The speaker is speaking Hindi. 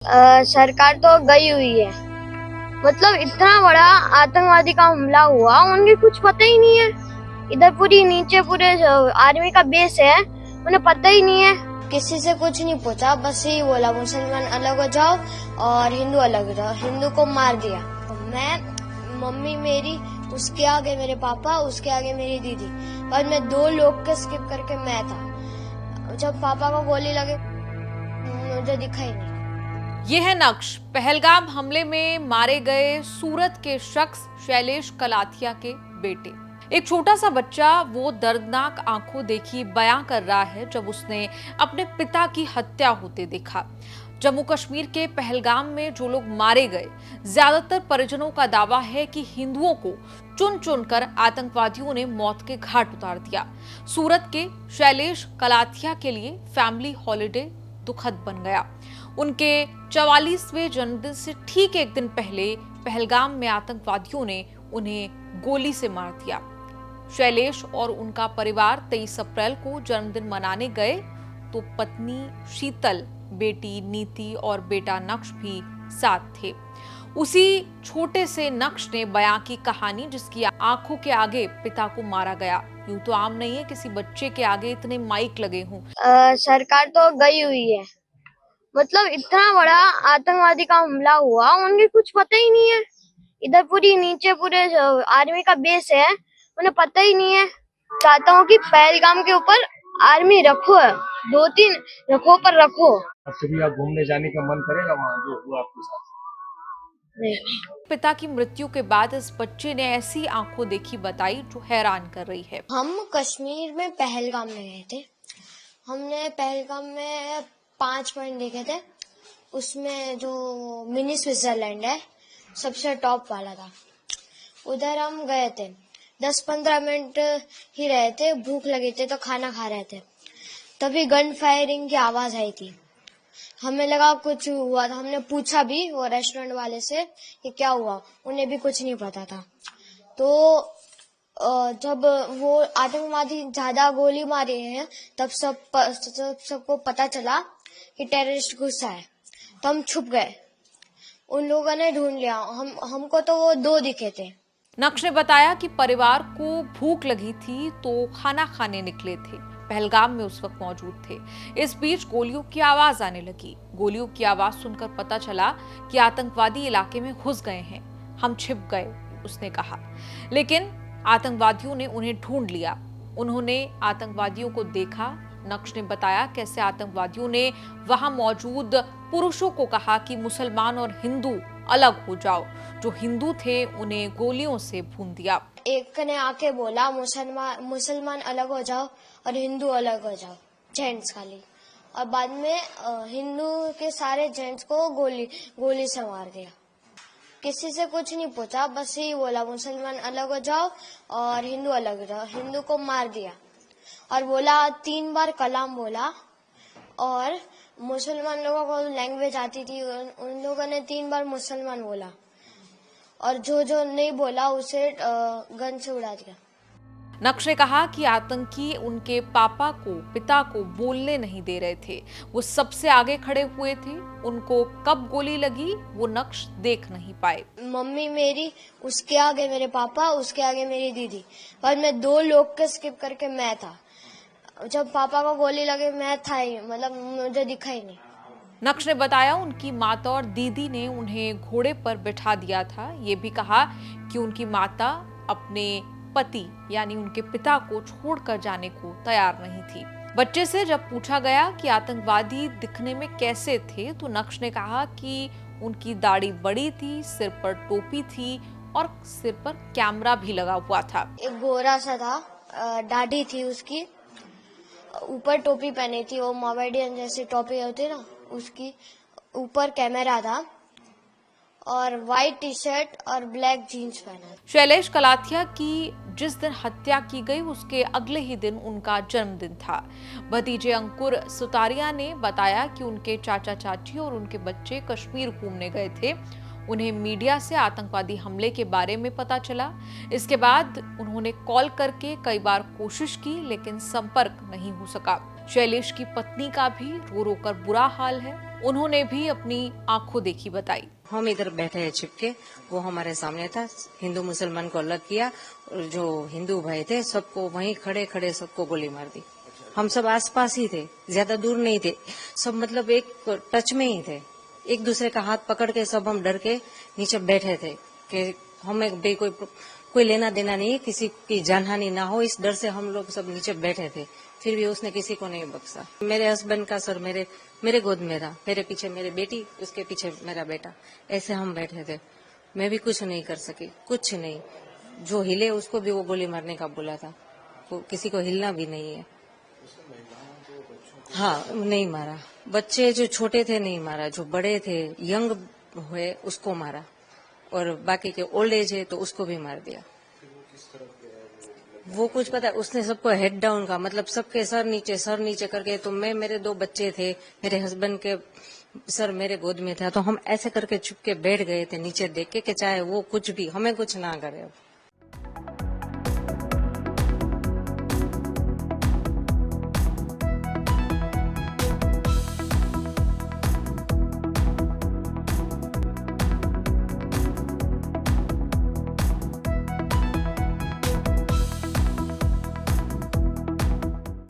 सरकार तो गई हुई है। मतलब इतना बड़ा आतंकवादी का हमला हुआ, उनके कुछ पता ही नहीं है। इधर पूरी नीचे पूरे आर्मी का बेस है, उन्हें पता ही नहीं है। किसी से कुछ नहीं पूछा, बस यही बोला मुसलमान अलग हो जाओ और हिंदू अलग हो जाओ। हिंदू को मार दिया। मैं, मम्मी मेरी, उसके आगे मेरे पापा, उसके आगे मेरी दीदी, और मैं 2 लोग के स्किप करके मैं था। जब पापा को गोली लगे मुझे दिखा ही नहीं। ये है नक्श पहलगाम हमले में मारे गए सूरत के शख्स शैलेश कलाथिया के बेटे। एक छोटा सा बच्चा वो दर्दनाक आंखों देखी बयां कर रहा है जब उसने अपने पिता की हत्या होते देखा। जम्मू कश्मीर के पहलगाम में जो लोग मारे गए, ज्यादातर परिजनों का दावा है कि हिंदुओं को चुन चुनकर आतंकवादियों ने मौत के घाट उतार दिया। सूरत के शैलेश कलाथिया के लिए फैमिली हॉलिडे दुखद बन गया। उनके 44वें जन्मदिन से ठीक एक दिन पहले पहलगाम में आतंकवादियों ने उन्हें गोली से मार दिया। शैलेश और उनका परिवार 23 अप्रैल को जन्मदिन मनाने गए तो पत्नी शीतल, बेटी नीति और बेटा नक्श भी साथ थे। उसी छोटे से नक्श ने बयां की कहानी जिसकी आंखों के आगे पिता को मारा गया। यूं तो आम नहीं है किसी बच्चे के आगे इतने माइक लगे हों। सरकार तो गई हुई है। मतलब इतना बड़ा आतंकवादी का हमला हुआ, उनके कुछ पता ही नहीं है। इधर पूरी नीचे पूरे आर्मी का बेस है, उन्हें पता ही नहीं है। चाहता हूँ कि पहलगाम के ऊपर आर्मी रखो, 2-3 रखो पर रखो। अब कभी आप घूमने जाने का मन करेगा वहाँ जो हुआ आपके साथ? नहीं। पिता की मृत्यु के बाद इस बच्चे ने ऐसी आंखों देखी बताई जो हैरान कर रही है। हम कश्मीर में पहलगाम में गए थे। हमने पहलगाम में 5 पॉइंट देखे थे। उसमें जो मिनी स्विट्जरलैंड है सबसे टॉप वाला था, उधर हम गए थे। 10-15 मिनट ही रहे थे, भूख लगी थी तो खाना खा रहे थे, तभी गन फायरिंग की आवाज आई थी। हमें लगा कुछ हुआ था। हमने पूछा भी वो रेस्टोरेंट वाले से कि क्या हुआ, उन्हें भी कुछ नहीं पता था। तो जब वो आतंकवादी ज्यादा गोली मारे हैं तब सबको पता चला कि टेररिस्ट घुसा है, तो हम छुप गए। उन लोगों ने ढूंढ लिया। हमको तो वो 2 दिखे थे। नक्श ने बताया कि परिवार को भूख लगी थी तो खाना खाने निकले थे। पहलगाम में उस वक्त मौजूद थे। इस बीच गोलियों की आवाज आने लगी। गोलियों की आवाज सुनकर पता चला कि आतंकवादी इलाके में घुस गए हैं। हम छिप गए, उसने कहा। लेकिन आतंकवादियों ने उन्हें ढूंढ लिया। उन्होंने आतंकवादियों को देखा। नक्श ने बताया कैसे आतंकवादियों ने वहां मौजूद पुरुषों को कहा कि मुसलमान और हिंदू अलग हो जाओ। जो हिंदू थे उन्हें गोलियों से भून दिया। एक ने आके बोला मुसलमान अलग हो जाओ और हिंदू अलग हो जाओ, जेंट्स खाली। और बाद में हिंदू के सारे जेंट्स को गोली से मार दिया। किसी से कुछ नहीं पूछा, बस यही बोला मुसलमान अलग हो जाओ और हिंदू अलग हो जाओ। हिंदू को मार दिया और बोला 3 बार कलाम बोला। और मुसलमान लोगों को लैंग्वेज आती थी, उन लोगों ने 3 बार मुसलमान बोला और जो नहीं बोला उसे गन से उड़ा दिया। नक्श ने कहा कि आतंकी उनके पिता को बोलने नहीं दे रहे थे। वो सबसे आगे खड़े हुए थे। उनको कब गोली लगी वो नक्श देख नहीं पाए। मम्मी मेरी, उसके आगे मेरे पापा, उसके आगे मेरी दीदी, और मैं 2 लोग के स्किप करके मैं था। जब पापा को गोली लगे मैं था ही, मतलब मुझे दिखा ही नहीं। नक्श ने बताया उनकी माता और दीदी ने उन्हें घोड़े पर बिठा दिया था। ये भी कहा कि उनकी माता अपने पति यानी उनके पिता को छोड़कर जाने को तैयार नहीं थी। बच्चे से जब पूछा गया कि आतंकवादी दिखने में कैसे थे तो नक्श ने कहा कि उनकी दाढ़ी बड़ी थी, सिर पर टोपी थी और सिर पर कैमरा भी लगा हुआ था। एक गोरा सा था, दाढ़ी थी उसकी, ऊपर टोपी पहनी थी, वो मोमेडियन जैसी टोपी होती है ना, उसकी ऊपर कैमरा था और व्हाइट टी शर्ट और ब्लैक जीन्स पहना। शैलेश कलाथिया की जिस दिन हत्या की गई उसके अगले ही दिन उनका जन्मदिन था। भतीजे अंकुर सुतारिया ने बताया कि उनके चाचा चाची और उनके बच्चे कश्मीर घूमने गए थे। उन्हें मीडिया से आतंकवादी हमले के बारे में पता चला। इसके बाद उन्होंने कॉल करके कई बार कोशिश की लेकिन संपर्क नहीं हो सका। शैलेश की पत्नी का भी रो रो कर बुरा हाल है। उन्होंने भी अपनी आंखों देखी बताई। हम इधर बैठे हैं छिपके, वो हमारे सामने था। हिंदू मुसलमान को अलग किया और जो हिंदू भाई थे सबको वहीं खड़े खड़े सबको गोली मार दी। हम सब आसपास ही थे, ज्यादा दूर नहीं थे, सब मतलब एक टच में ही थे। एक दूसरे का हाथ पकड़ के सब हम डर के नीचे बैठे थे कि हमें भी कोई लेना देना नहीं, किसी की जानहानि ना हो, इस डर से हम लोग सब नीचे बैठे थे। फिर भी उसने किसी को नहीं बख्शा। मेरे हस्बैंड का सर मेरे गोद में था, मेरे पीछे मेरी बेटी, उसके पीछे मेरा बेटा, ऐसे हम बैठे थे। मैं भी कुछ नहीं कर सकी, कुछ नहीं। जो हिले उसको भी वो गोली मारने का बोला था, वो किसी को हिलना भी नहीं है। हाँ, नहीं मारा। बच्चे जो छोटे थे नहीं मारा, जो बड़े थे यंग हुए उसको मारा, और बाकी के ओल्ड एज है तो उसको भी मार दिया। वो कुछ पता है, उसने सबको हेड डाउन का मतलब सबके सर नीचे करके, तो मेरे 2 बच्चे थे, मेरे हस्बैंड के सर मेरे गोद में था, तो हम ऐसे करके छुप के बैठ गए थे नीचे देख के कि चाहे वो कुछ भी हमें कुछ ना करे।